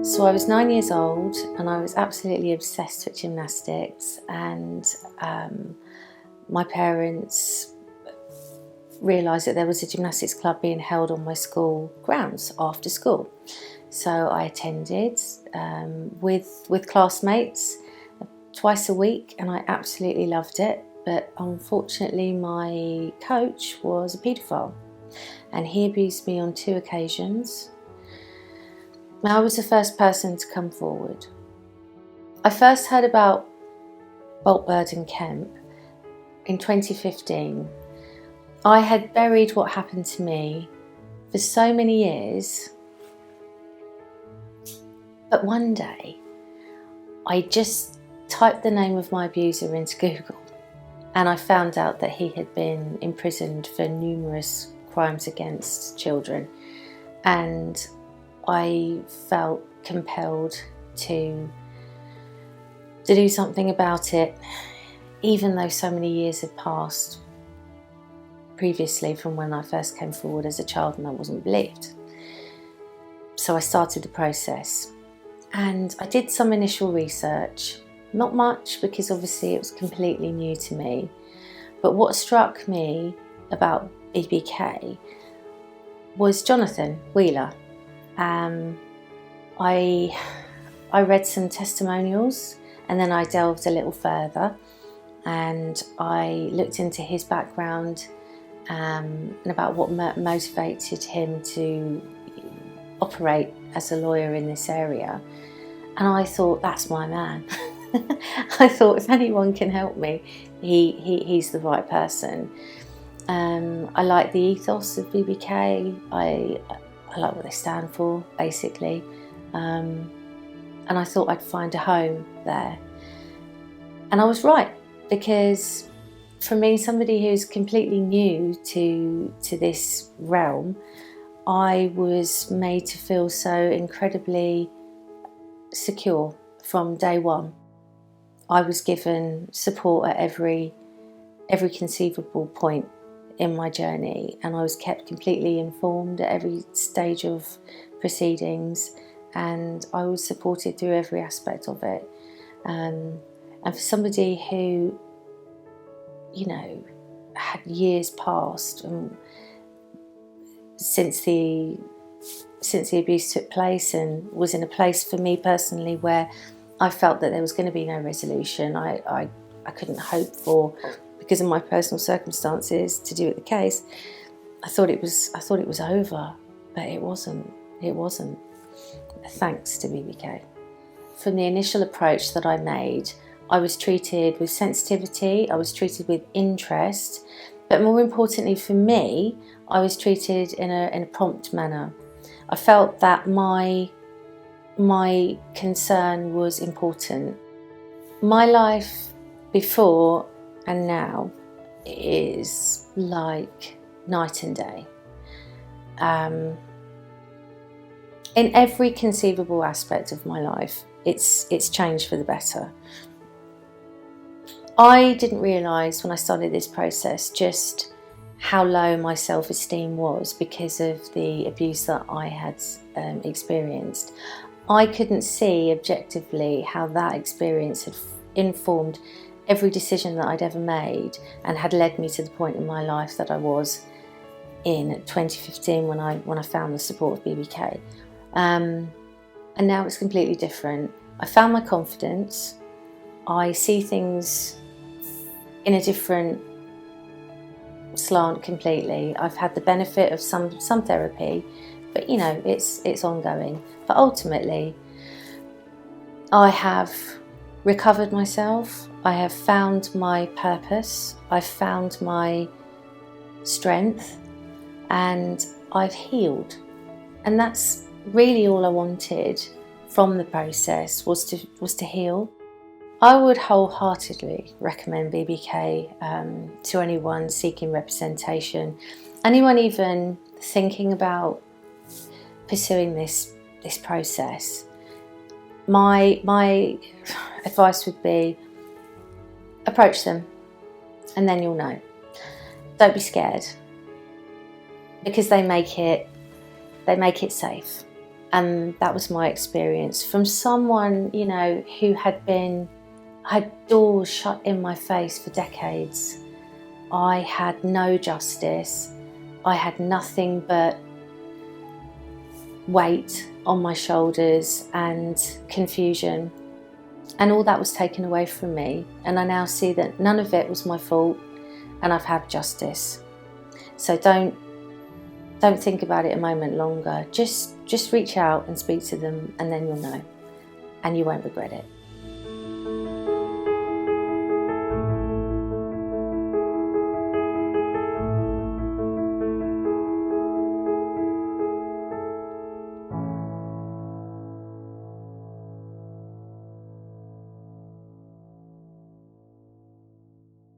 So I was 9 years old and I was absolutely obsessed with gymnastics, and my parents realised that there was a gymnastics club being held on my school grounds after school. So I attended with classmates twice a week, and I absolutely loved it. But unfortunately my coach was a paedophile and he abused me on 2 occasions. I was the first person to come forward. I first heard about Bolt Burdon Kemp in 2015. I had buried what happened to me for so many years, but one day I just typed the name of my abuser into Google and I found out that he had been imprisoned for numerous crimes against children, and I felt compelled to do something about it, even though so many years had passed previously from when I first came forward as a child and I wasn't believed. So I started the process and I did some initial research, not much because obviously it was completely new to me, but what struck me about BBK was Jonathan Wheeler. I read some testimonials and then I delved a little further and I looked into his background and about what motivated him to operate as a lawyer in this area. And I thought, that's my man. I thought, if anyone can help me, he's the right person. I like the ethos of BBK. I like what they stand for, basically. And I thought I'd find a home there. And I was right, because for me, somebody who's completely new to this realm, I was made to feel so incredibly secure from day one. I was given support at every conceivable point in my journey, and I was kept completely informed at every stage of proceedings, and I was supported through every aspect of it. And for somebody who, you know, had years passed since the abuse took place, and was in a place for me personally where I felt that there was going to be no resolution. I couldn't hope for, because of my personal circumstances, to do it the case. I thought it was over, but it wasn't. It wasn't. Thanks to BBK. From the initial approach that I made, I was treated with sensitivity, I was treated with interest, but more importantly for me, I was treated in a prompt manner. I felt that my concern was important. My life before and now is like night and day. In every conceivable aspect of my life, it's changed for the better. I didn't realise when I started this process just how low my self-esteem was because of the abuse that I had experienced. I couldn't see objectively how that experience had informed every decision that I'd ever made and had led me to the point in my life that I was in 2015 when I found the support of BBK. And now it's completely different. I found my confidence. I see things in a different slant completely. I've had the benefit of some therapy, but you know, it's ongoing. But ultimately, I have recovered myself. I have found my purpose. I've found my strength, and I've healed. And that's really all I wanted from the process, was to heal. I would wholeheartedly recommend BBK to anyone seeking representation, anyone even thinking about pursuing this process. My advice would be, approach them and then you'll know. Don't be scared, because they make it safe. And that was my experience from someone, you know, who had doors shut in my face for decades. I had no justice. I had nothing but weight on my shoulders and confusion. And all that was taken away from me. And I now see that none of it was my fault, and I've had justice. So don't think about it a moment longer. Just reach out and speak to them, and then you'll know, and you won't regret it.